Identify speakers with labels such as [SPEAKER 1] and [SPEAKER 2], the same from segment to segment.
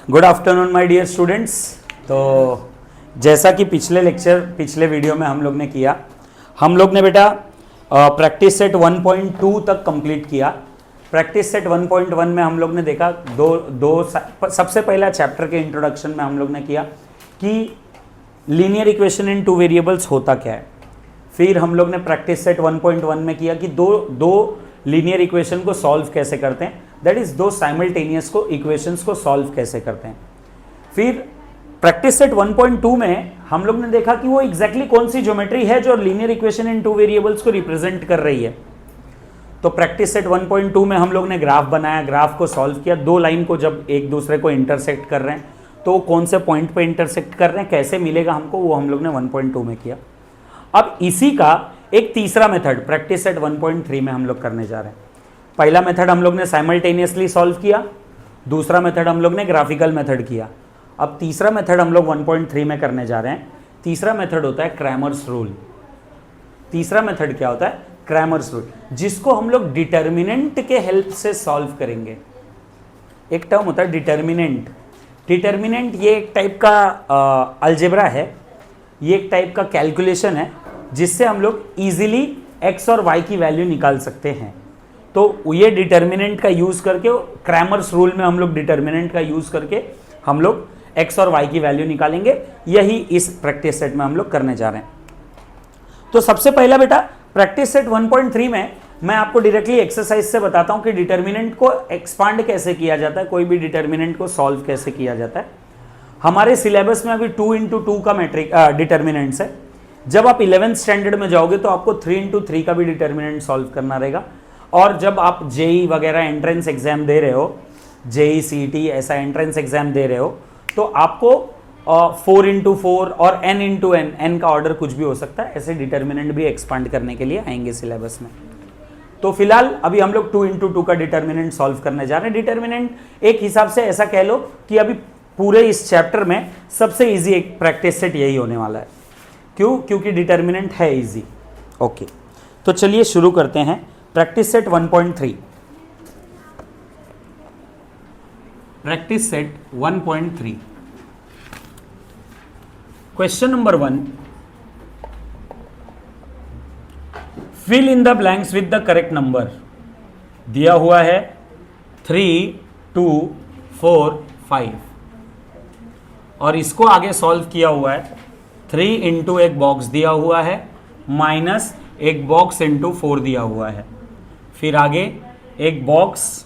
[SPEAKER 1] Good afternoon my dear students. तो जैसा कि पिछले वीडियो में हम लोग ने किया, हम लोग ने बेटा प्रैक्टिस सेट 1.2 तक कंप्लीट किया। प्रैक्टिस सेट 1.1 में हम लोग ने देखा सबसे पहला चैप्टर के इंट्रोडक्शन में हम लोग ने किया कि linear equation in two variables होता क्या है। फिर हम लोग ने प्रैक्टिस सेट 1.1 में किया कि दो लीनियर इक्वेशन को सॉल्व कैसे करते हैं, दैट इज दो साइमल्टेनियस को इक्वेशंस को सॉल्व कैसे करते हैं। फिर प्रैक्टिस सेट 1.2 में हम लोग ने देखा कि वो एग्जैक्टली कौन सी ज्योमेट्री है जो linear equation in two variables को रिप्रेजेंट कर रही है। तो प्रैक्टिस सेट 1.2 में हम लोग ने ग्राफ बनाया, ग्राफ को सॉल्व किया। दो लाइन को जब एक दूसरे को इंटरसेक्ट कर रहे हैं तो कौन से पॉइंट पे इंटरसेक्ट कर रहे हैं, कैसे मिलेगा हमको, वो हम लोग ने 1.2 में किया। अब इसी का एक तीसरा मेथड प्रैक्टिस सेट 1.3 में हम लोग करने जा रहे हैं। पहला मेथड हम लोग ने साइमल्टेनियसली सॉल्व किया, दूसरा मेथड हम लोग ने ग्राफिकल मेथड किया। अब तीसरा मेथड हम लोग 1.3 में करने जा रहे हैं। तीसरा मेथड होता है क्रैमर्स रूल। तीसरा मेथड क्या होता है? क्रैमर्स रूल, जिसको हम लोग डिटर्मिनेंट के हेल्प से सॉल्व करेंगे। एक टर्म होता है डिटर्मिनेंट। डिटर्मिनेंट ये एक टाइप का अलजेब्रा है, ये एक टाइप का कैलकुलेशन है जिससे हम लोग इजीली x और y की वैल्यू निकाल सकते हैं। तो ये डिटर्मिनेंट का यूज करके, क्रैमर्स रूल में हम लोग डिटर्मिनेंट का यूज करके हम लोग x और y की वैल्यू निकालेंगे। यही इस प्रैक्टिस सेट में हम लोग करने जा रहे हैं। तो सबसे पहला बेटा प्रैक्टिस सेट 1.3 में मैं आपको डायरेक्टली एक्सरसाइज से बताता हूं कि डिटर्मिनेंट को एक्सपांड कैसे किया जाता है, कोई भी डिटर्मिनेंट को सॉल्व कैसे किया जाता है। हमारे सिलेबस में अभी 2x2 का मैट्रिक डिटर्मिनेंट्स है। जब आप 11th स्टैंडर्ड में जाओगे तो आपको 3x3 का भी डिटर्मिनेंट सॉल्व करना रहेगा। और जब आप जेई वगैरह एंट्रेंस एग्जाम दे रहे हो, जेई सीईटी ऐसा एंट्रेंस एग्जाम दे रहे हो, तो आपको 4x4 और n का ऑर्डर कुछ भी हो सकता है, ऐसे डिटर्मिनेंट भी एक्सपांड करने के लिए आएंगे सिलेबस में। तो फिलहाल अभी हम लोग 2x2 का डिटर्मिनेंट सॉल्व करने जा रहे हैं। डिटर्मिनेंट एक हिसाब से ऐसा कह लो कि अभी पूरे इस चैप्टर में सबसे इजी एक प्रैक्टिस सेट यही होने वाला है। क्यों? क्योंकि डिटर्मिनेंट है इजी। ओके, तो चलिए शुरू करते हैं practice set 1.3। Practice set 1.3 question number 1, fill in the blanks with the correct number. दिया हुआ है 3, 2, 4, 5 और इसको आगे सॉल्व किया हुआ है 3 इंटू एक बॉक्स दिया हुआ है माइनस एक बॉक्स इंटू 4 दिया हुआ है। फिर आगे एक बॉक्स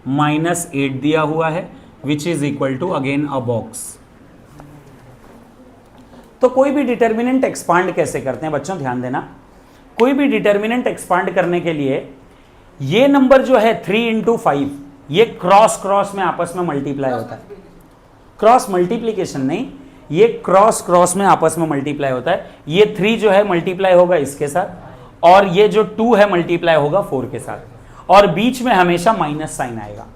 [SPEAKER 1] माइनस 8 दिया हुआ है which is equal to again a box. तो कोई भी डिटर्मिनेंट एक्सपांड कैसे करते हैं बच्चों, ध्यान देना। कोई भी डिटर्मिनेंट एक्सपांड करने के लिए ये नंबर जो है 3 इंटू 5 ये क्रॉस में आपस में मल्टीप्लाई होता है। क्रॉस मल्टीप्लीकेशन नहीं, ये क्रॉस में आपस में मल्टीप्लाई होता है। ये 3 जो है मल्टीप्लाई होगा इसके साथ और ये जो 2 है मल्टीप्लाई होगा 4 के साथ और बीच में हमेशा माइनस साइन आएगा।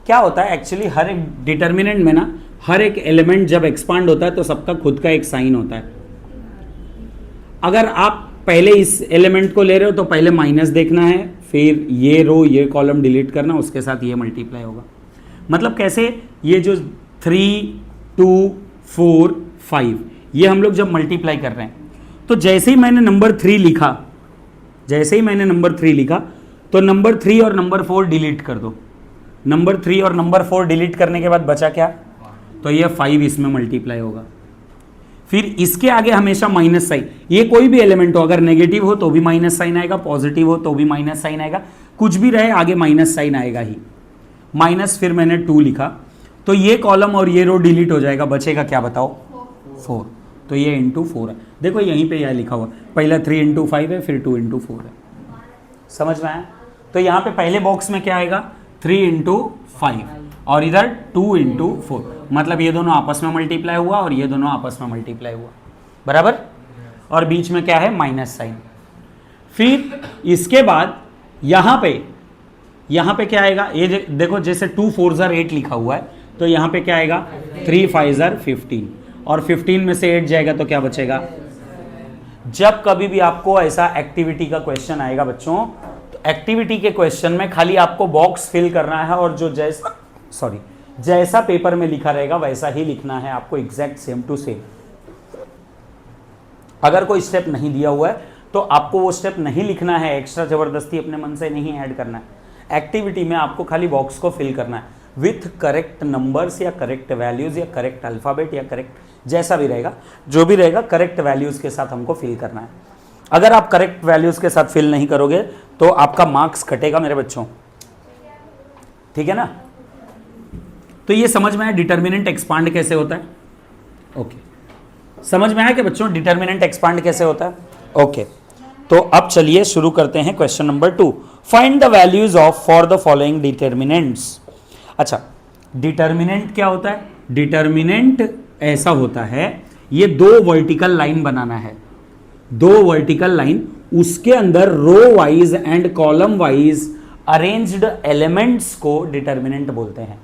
[SPEAKER 1] क्या होता है एक्चुअली, हर एक डिटर्मिनेंट में ना हर एक एलिमेंट जब एक्सपांड होता है तो सबका खुद का एक साइन होता है। अगर आप पहले इस एलिमेंट को ले रहे हो तो पहले माइनस देखना है, फिर ये रो ये कॉलम डिलीट करना, उसके साथ ये मल्टीप्लाई होगा। मतलब कैसे, ये जो 3, 2, 4, 5 ये हम लोग जब मल्टीप्लाई कर रहे हैं तो जैसे ही मैंने नंबर 3 लिखा तो नंबर 3 और नंबर 4 डिलीट कर दो। नंबर 3 और नंबर 4 डिलीट करने के बाद बचा क्या? तो ये 5 इसमें मल्टीप्लाई होगा। फिर इसके आगे हमेशा माइनस साइन, ये कोई भी एलिमेंट हो, अगर नेगेटिव हो तो भी माइनस साइन आएगा, पॉजिटिव हो तो भी माइनस साइन आएगा, कुछ भी रहे आगे माइनस साइन आएगा ही। माइनस फिर मैंने 2 लिखा तो ये कॉलम और ये रो डिलीट हो जाएगा, बचेगा क्या बताओ? 4। तो ये इंटू 4 है। देखो यहीं पे यह लिखा हुआ, पहला 3 इंटू 5 है, फिर 2 इंटू 4 है। समझ में आया? तो यहाँ पे पहले बॉक्स में क्या आएगा? 3 इंटू 5 और इधर 2 इंटू 4, मतलब ये दोनों आपस में मल्टीप्लाई हुआ और ये दोनों आपस में मल्टीप्लाई हुआ, बराबर। और बीच में क्या है? Minus sign. फिर इसके बाद यहाँ पे क्या आएगा? ये देखो जैसे 2 4 8 लिखा हुआ है तो यहाँ पे क्या आएगा? 3 5 15 और 15 में से 8 जाएगा तो क्या बचेगा? जब कभी भी आपको ऐसा एक्टिविटी का क्वेश्चन आएगा बच्चों, तो एक्टिविटी के क्वेश्चन में खाली आपको बॉक्स फिल करना है और जो जैसा जैसा पेपर में लिखा रहेगा वैसा ही लिखना है आपको, एग्जैक्ट सेम टू सेम। अगर कोई स्टेप नहीं दिया हुआ है तो आपको वो स्टेप नहीं लिखना है, एक्स्ट्रा जबरदस्ती अपने मन से नहीं ऐड करना है। एक्टिविटी में आपको खाली बॉक्स को फिल करना है विथ करेक्ट नंबर्स या करेक्ट वैल्यूज या करेक्ट अल्फाबेट या करेक्ट जैसा भी रहेगा, जो भी रहेगा करेक्ट वैल्यूज के साथ हमको फिल करना है। अगर आप करेक्ट वैल्यूज के साथ फिल नहीं करोगे तो आपका मार्क्स कटेगा मेरे बच्चों, ठीक है ना। तो ये समझ में आया डिटर्मिनेंट एक्सपांड कैसे होता है? ओके, समझ में आया कि बच्चों डिटर्मिनेंट एक्सपांड कैसे होता है? ओके, तो अब चलिए शुरू करते हैं question number 2। Find the values of for the following determinants. अच्छा, डिटर्मिनेंट क्या होता है? डिटर्मिनेंट ऐसा होता है, ये दो वर्टिकल लाइन बनाना है, दो वर्टिकल लाइन, उसके अंदर row wise and column wise arranged elements को डिटर्मिनेंट बोलते हैं।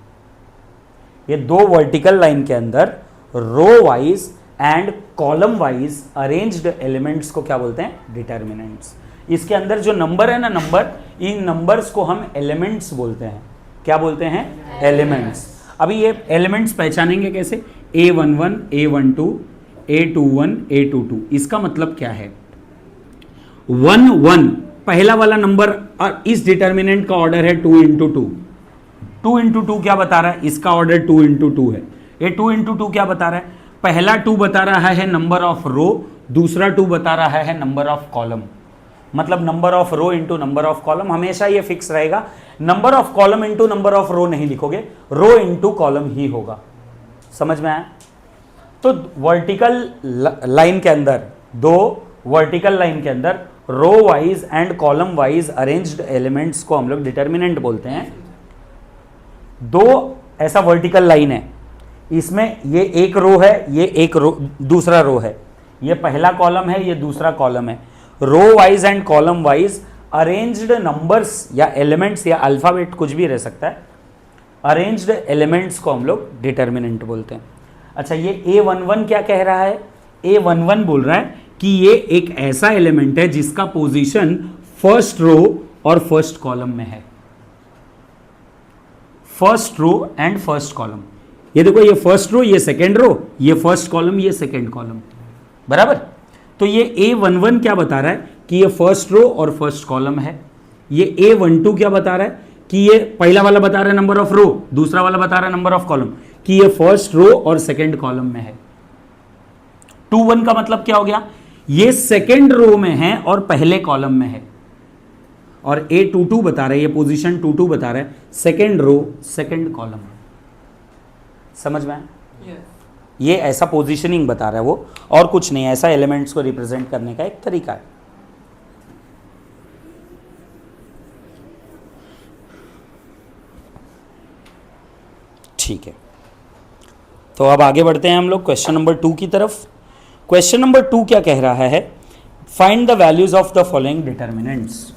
[SPEAKER 1] ये दो वर्टिकल लाइन के अंदर row wise and column wise arranged elements को क्या बोलते हैं? डिटर्मिनेंट्स। इसके अंदर जो नंबर है ना, नंबर, इन नंबर्स को हम एलिमेंट्स बोलते हैं। क्या बोलते हैं? एलिमेंट्स। अभी ये एलिमेंट्स पहचानेंगे कैसे? A11, A12, A21, A22। इसका मतलब क्या है? 1 1 पहला वाला नंबर, और इस डिटर्मिनेंट का ऑर्डर है 2 इंटू 2। 2 इंटू 2 क्या बता रहा है? इसका ऑर्डर 2 इंटू 2 है। ये 2 इंटू 2 क्या बता रहा है? पहला 2 बता रहा है नंबर ऑफ रो, दूसरा 2 बता रहा है नंबर ऑफ कॉलम। मतलब number of row into number of column, हमेशा ये फिक्स रहेगा। Number of column into number of row नहीं लिखोगे, रो इंटू कॉलम ही होगा। समझ में आया? तो वर्टिकल लाइन के अंदर, दो वर्टिकल लाइन के अंदर row wise and column wise arranged elements को हम लोग डिटर्मिनेंट बोलते हैं। दो ऐसा वर्टिकल लाइन है, इसमें ये एक रो है, ये एक रो, दूसरा रो है, ये पहला कॉलम है, ये दूसरा कॉलम है। Row wise and column wise arranged numbers या एलिमेंट्स या अल्फाबेट कुछ भी रह सकता है, अरेंज्ड एलिमेंट्स को हम लोग डिटर्मिनेंट बोलते हैं। अच्छा, ये A11 क्या कह रहा है? A11 बोल रहा है कि ये एक ऐसा एलिमेंट है जिसका पोजीशन फर्स्ट रो और फर्स्ट कॉलम में है। First row and first column, ये देखो, ये फर्स्ट रो, ये सेकेंड रो, ये फर्स्ट कॉलम, ये सेकेंड कॉलम, बराबर। तो ये A11 क्या बता रहा है? कि ये फर्स्ट रो और फर्स्ट कॉलम है। ये A12 क्या बता रहा है? कि ये पहला वाला बता रहा है नंबर ऑफ रो, दूसरा वाला बता रहा है नंबर ऑफ कॉलम, कि ये फर्स्ट रो और सेकेंड कॉलम में है। 2 1 का मतलब क्या हो गया? ये सेकेंड रो में है और पहले कॉलम में है। और A22 बता रहा है, ये पोजीशन 22 बता रहा है, सेकेंड रो सेकेंड कॉलम। समझ में आया? ये ऐसा पोजीशनिंग बता रहा है वो, और कुछ नहीं, ऐसा एलिमेंट्स को रिप्रेजेंट करने का एक तरीका है। ठीक है, तो अब आगे बढ़ते हैं हम लोग क्वेश्चन नंबर 2 की तरफ। क्वेश्चन नंबर 2 क्या कह रहा है? Find the values of the following determinants.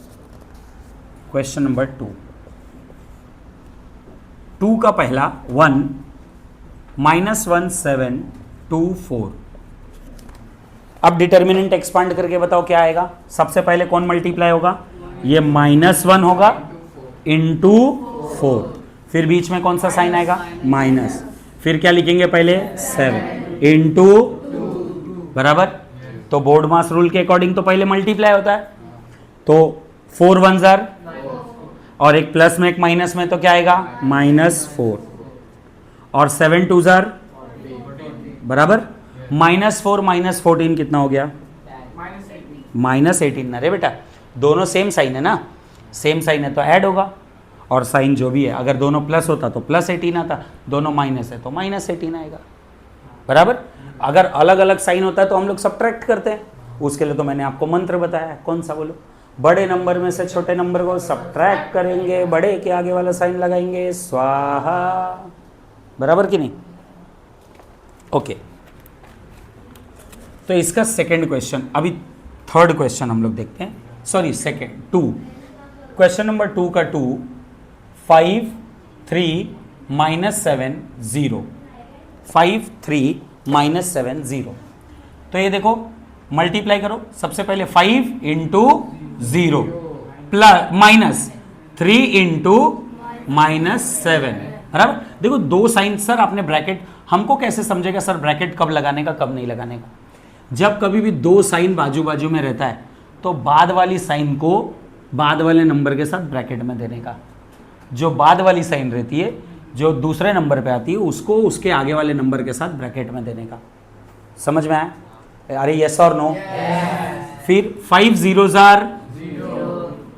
[SPEAKER 1] Question number 2 का पहला 1 -1 7 2 4। अब डिटर्मिनेंट एक्सपांड करके बताओ क्या आएगा? सबसे पहले कौन मल्टीप्लाई होगा? ये -1 होगा इंटू 4, फिर बीच में कौन सा साइन आएगा? माइनस, फिर क्या लिखेंगे? पहले 7 इंटू, बराबर। तो बोर्ड मास रूल के अकॉर्डिंग तो पहले मल्टीप्लाई होता है, तो 4 1 जार, और एक प्लस में एक माइनस में, तो क्या आएगा? -4, और 7 2 जार, बराबर। -4 -14 कितना हो गया? -18 ना रे बेटा, दोनों सेम साइन है ना, सेम साइन है तो ऐड होगा, और साइन जो भी है, अगर दोनों प्लस होता तो +18 आता, दोनों माइनस है तो -18 आएगा, बराबर। अगर अलग अलग साइन होता है तो हम लोग सब्ट्रैक्ट करते हैं, उसके लिए तो मैंने आपको मंत्र बताया, कौन सा बोलो? बड़े नंबर में से छोटे नंबर को सब्ट्रैक्ट करेंगे, बड़े के आगे वाला साइन लगाएंगे, स्वाहा, बराबर कि नहीं? ओके, तो इसका सेकंड क्वेश्चन, अभी थर्ड क्वेश्चन हम लोग देखते हैं, सॉरी सेकंड 2, क्वेश्चन नंबर 2 का 2 5 3 -7 0, 5 3 -7 0। तो ये देखो मल्टीप्लाई करो, सबसे पहले 5 इंटू 0 प्लस -3 इंटू -7 बराबर। देखो दो साइन, सर आपने ब्रैकेट, हमको कैसे समझेगा सर ब्रैकेट कब लगाने का कब नहीं लगाने का? जब कभी भी दो साइन बाजू बाजू में रहता है तो बाद वाली साइन को बाद वाले नंबर के साथ ब्रैकेट में देने का, जो बाद वाली साइन रहती है जो दूसरे नंबर पे आती है उसको उसके आगे वाले नंबर के साथ ब्रैकेट में देने का। समझ में आया? अरे यस और नो? फिर 5 zeros आर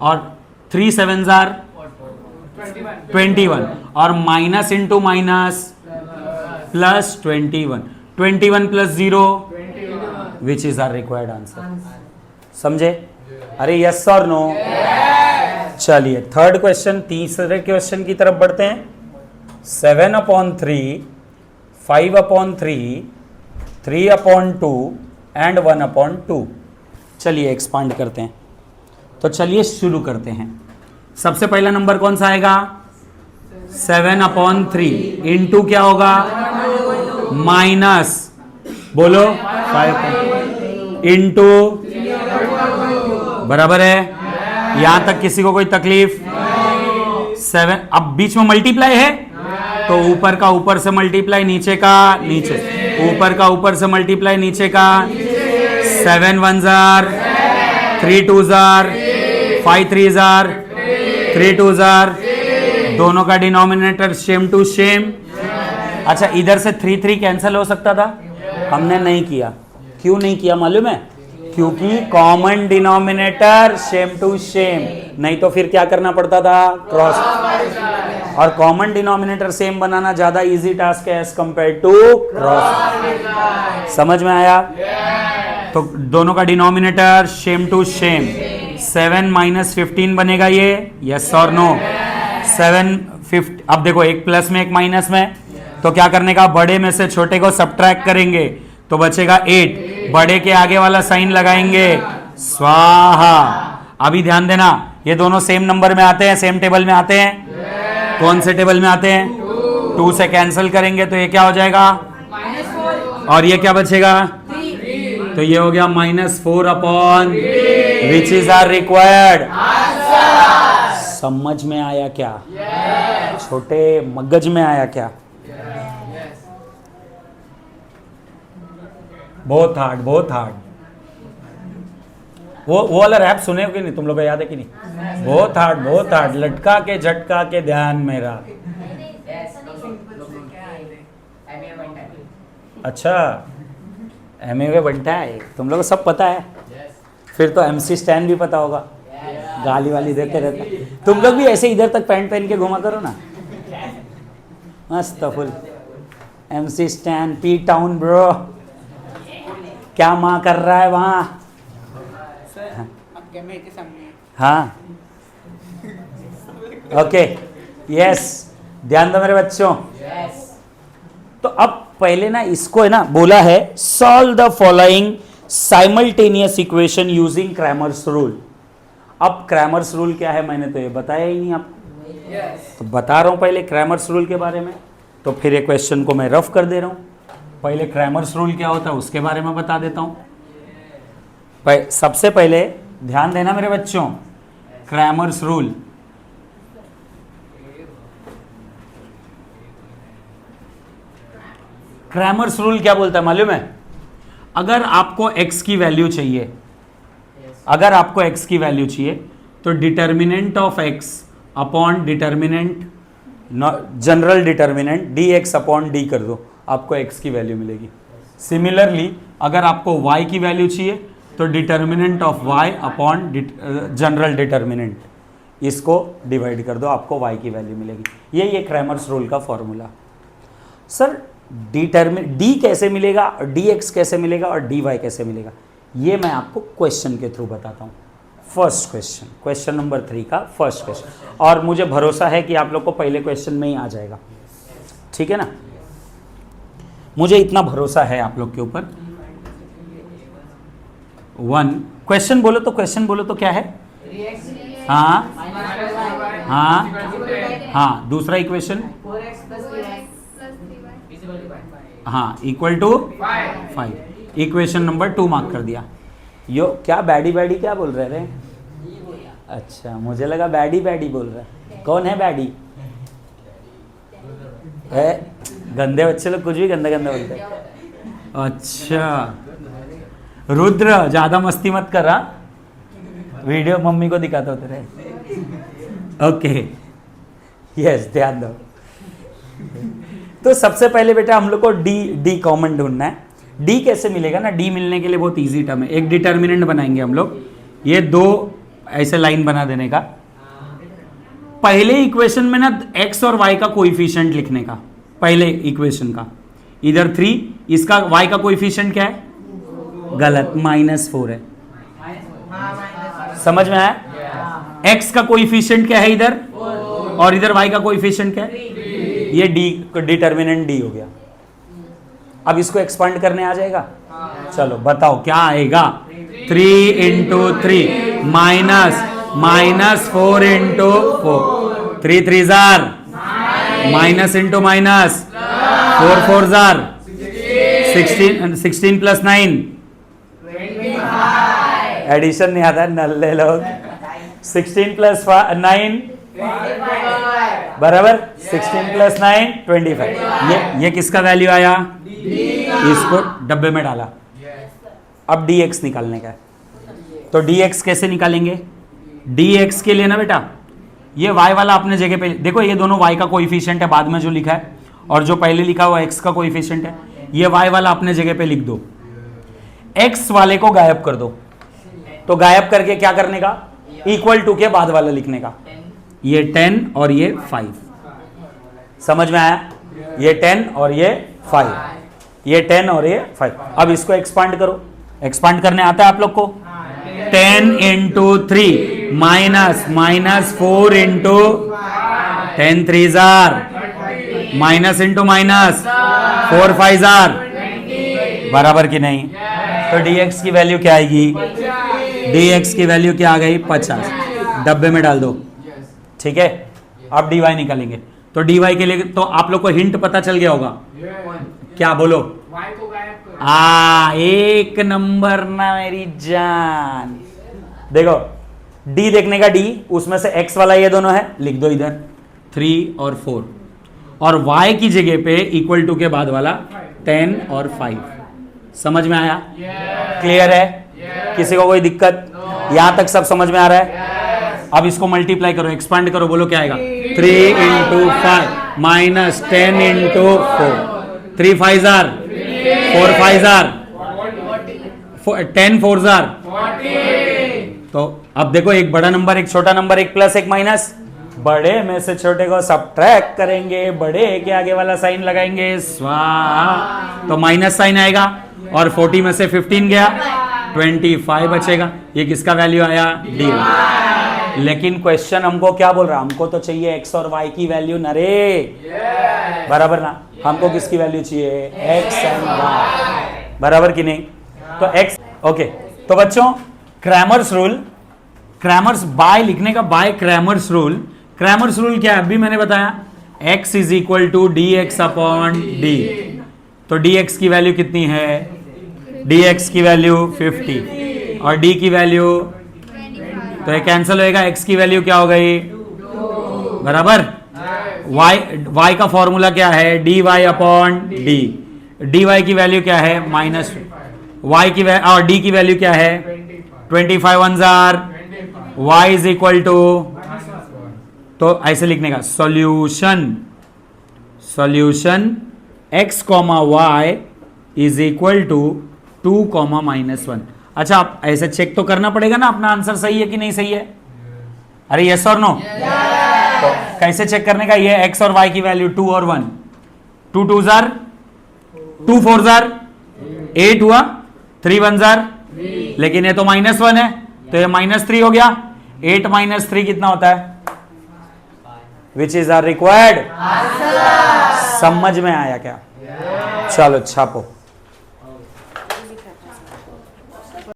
[SPEAKER 1] और 3 sevens आर 21 और minus into minus plus 21 plus 0 which is are required answer. समझे? अरे यस और नो? चलिए थर्ड क्वेश्चन, तीसरे क्वेश्चन की तरफ बढ़ते हैं। 7/3, 5/3, 3/2 एंड 1/2। चलिए एक्सपांड करते हैं। तो चलिए शुरू करते हैं। सबसे पहला नंबर कौन सा आएगा? 7/3 इंटू क्या होगा? माइनस बोलो 5 इंटू बराबर है। यहां तक किसी को कोई तकलीफ? 7, अब बीच में मल्टीप्लाई है तो ऊपर का ऊपर से मल्टीप्लाई, नीचे का नीचे, ऊपर का ऊपर से मल्टीप्लाई, नीचे का। 7 1s are, 3 2s are, 5 3s are, 3 2s are, दोनों का डिनोमिनेटर सेम टू सेम। अच्छा इधर से 3 3 कैंसिल हो सकता था, हमने नहीं किया। क्यों नहीं किया मालूम है? क्योंकि common denominator same to same, नहीं तो फिर क्या करना पड़ता था? क्रॉस। और कॉमन डिनोमिनेटर सेम बनाना ज्यादा इजी टास्क है एज कंपेयर टू क्रॉस। समझ में आया? तो दोनों का डिनोमिनेटर सेम टू सेम। 7 - 15 बनेगा ये, यस और नो? 7 50। अब देखो एक प्लस में एक माइनस में, तो क्या करने का? बड़े में से छोटे को सब्ट्रैक्ट करेंगे तो बचेगा 8। बड़े के आगे वाला साइन लगाएंगे, स्वाहा। अभी ध्यान देना, ये दोनों सेम नंबर में आते हैं, सेम टेबल में आते हैं। कौन से टेबल में आते हैं? 2 से कैंसिल करेंगे तो ये क्या हो जाएगा? और ये क्या बचेगा? तो ये हो गया -4 विच इज आर रिक्वायर्ड। समझ में आया क्या? छोटे मगज में आया क्या? बहुत हार्ड, बहुत हार्ड। वो वाला रैप सुने हो कि नहीं? तुम लोग को याद है कि नहीं? बहुत हार्ड, बहुत हार्ड। लटका के झटका के ध्यान मेरा। अच्छा एमए में बनता है, तुम लोग को सब पता है। फिर तो MC स्टैन भी पता होगा, गाली वाली देते रहते। तुम लोग भी ऐसे इधर तक पैंट पहन के घुमा करो ना, मस्त full. MC stand, P town bro, क्या माँ कर रहा है वहाँ? हाँ ओके यस, ध्यान दो मेरे बच्चों। तो अब पहले ना इसको है ना बोला है solve the following simultaneous equation using Cramer's rule. अब क्रैमर्स रूल क्या है मैंने तो ये बताया ही नहीं आपको, तो बता रहा हूं पहले क्रैमर्स रूल के बारे में। तो फिर ये क्वेश्चन को मैं रफ कर दे रहा हूं। पहले क्रैमर्स रूल क्या होता है उसके बारे में बता देता हूं। सबसे पहले ध्यान देना मेरे बच्चों, क्रैमर्स रूल। क्रैमर्स रूल क्या बोलता है मालूम है? अगर आपको x की वैल्यू चाहिए, अगर आपको x की वैल्यू चाहिए तो determinant of x upon determinant, general determinant dx upon d कर दो, आपको x की वैल्यू मिलेगी। सिमिलरली अगर आपको y की वैल्यू चाहिए तो determinant of y upon general determinant, इसको डिवाइड कर दो, आपको y की वैल्यू मिलेगी। ये क्रैमर्स रूल का फॉर्मूला। सर d कैसे मिलेगा, dx कैसे मिलेगा और dy कैसे मिलेगा, ये मैं आपको क्वेश्चन के थ्रू बताता हूँ। फर्स्ट क्वेश्चन, क्वेश्चन नंबर 3 का फर्स्ट क्वेश्चन, और मुझे भरोसा है कि आप लोग को पहले क्वेश्चन में ही आ जाएगा, ठीक है ना? मुझे इतना भरोसा है आप लोग के ऊपर। 1 क्वेश्चन बोलो तो, क्वेश्चन बोलो तो क्या है? हाँ हाँ हाँ, दूसरा इक्वेशन हाँ equal to 5। Equation number 2 mark कर दिया। यो क्या बैडी बैडी क्या बोल रहे रे? अच्छा मुझे लगा बैडी बैडी बोल रहा है। कौन है बैडी? है गंदे बच्चे लोग कुछ भी गंदा गंदा बोलते हैं। अच्छा रुद्र ज्यादा मस्ती मत कर रहा, वीडियो मम्मी को दिखाता होते रहे। ओके यस ध्यान दो। तो सबसे पहले बेटा हम लोग को डी कॉमन ढूंढना है। डी कैसे मिलेगा ना, डी मिलने के लिए बहुत इजी टर्म है। एक डिटर्मिनेंट बनाएंगे हम लोग, ये दो ऐसे लाइन बना देने का। पहले इक्वेशन में ना x और y का कोएफिशिएंट लिखने का, पहले इक्वेशन का इधर 3, इसका y का कोएफिशिएंट क्या है, गलत -4 है। समझ में आया? x का कोएफिशिएंट क्या है इधर, और इधर y का कोएफिशिएंट क्या है, ये डी डिटर्मिनेंट डी हो गया। अब इसको एक्सपांड करने आ जाएगा, चलो बताओ क्या आएगा। 3 इंटू 3 माइनस 4 इंटू 4, 3 3 जार, माइनस इंटू माइनस 4 4 जार, 16 प्लस 9, एडिशन नहीं आता नल्ले लोग। 16 प्लस 9 बराबर 16 प्लस 9 25। ये किसका वैल्यू आया, इसको डब्बे में डाला। अब dx निकालने का है, तो dx कैसे निकालेंगे। dx के लिए ना बेटा ये y वाला अपने जगह पे देखो, ये दोनों y का कोएफिशिएंट है बाद में जो लिखा है, और जो पहले लिखा हुआ x का कोएफिशिएंट है, ये y वाला अपने जगह पे लिख दो। x वाले को गायब कर दो, तो गायब करके क्या करने का, इक्वल टू के बाद वाला लिखने का। ये 10 और ये 5, समझ में आया, ये 10 और ये 5, ये 10 और ये 5। अब इसको एक्सपांड करो, एक्सपांड करने आता है आप लोग को। 10 इंटू 3 माइनस 4 इंटू 10 3 जार, माइनस इंटू माइनस 4 5 जार, बराबर की नहीं। तो dx की वैल्यू क्या आएगी, dx की वैल्यू क्या आ गई 50, डब्बे में डाल दो। ठीक है, अब dy निकालेंगे। तो dy के लिए तो आप लोग को हिंट पता चल गया होगा, क्या बोलो, एक नंबर ना मेरी जान। देखो d देखने का, d उसमें से x वाला ये दोनों है, लिख दो इधर 3 और 4, और y की जगह पे इक्वल टू के बाद वाला 10 और 5। समझ में आया, क्लियर है, किसी को कोई दिक्कत, यहां तक सब समझ में आ रहा है। अब इसको मल्टीप्लाई करो, एक्सपांड करो, बोलो क्या आएगा, 3 into 5 minus 10 into 4, 3 5 jar, 4 5 jar, 10 4 jar. तो अब देखो, एक बड़ा नंबर, एक छोटा नंबर, एक प्लस एक माइनस, बड़े में से छोटे को सबट्रैक्ट करेंगे, बड़े के आगे वाला साइन लगाएंगे, स्वाहा, तो माइनस साइन आएगा, और 40 में से 15 गया, 25 बचेगा। ये किसका वैल्यू आया, डी। लेकिन क्वेश्चन हमको क्या बोल रहा है, हमको तो चाहिए x और y की वैल्यू ना रे, बराबर ना, हमको किसकी वैल्यू चाहिए, x एंड y, बराबर की नहीं। तो x, ओके। तो बच्चों क्रैमर्स रूल, क्रैमर्स बाय लिखने का, by Cramer's rule, Cramer's rule क्या है अभी मैंने बताया, x is equal to dx upon d। तो dx की वैल्यू कितनी है, dx की वैल्यू 50 और d की वैल्यू, तो ये कैंसिल होएगा, x की वैल्यू क्या हो गई, बराबर y का फॉर्मूला क्या है, dy अपॉन d, dy की वैल्यू क्या है माइनस, y की और d की वैल्यू क्या है 25 1 जार, y इज इक्वल टू, तो ऐसे लिखने का, solution x comma y is equal to 2 comma -1। अच्छा, आप ऐसे चेक तो करना पड़ेगा ना अपना आंसर सही है कि नहीं सही है, अरे यस और नो। तो कैसे चेक करने का, ये x और y की वैल्यू 2 और 1, 2 2 जार, 2 4 जार, 8 हुआ, 3 1 जार, लेकिन ये तो -1 है, तो ये -3 हो गया। 8 - 3 कितना होता है, विच इज आर रिक्वायर्ड। समझ में आया क्या, चलो छापो।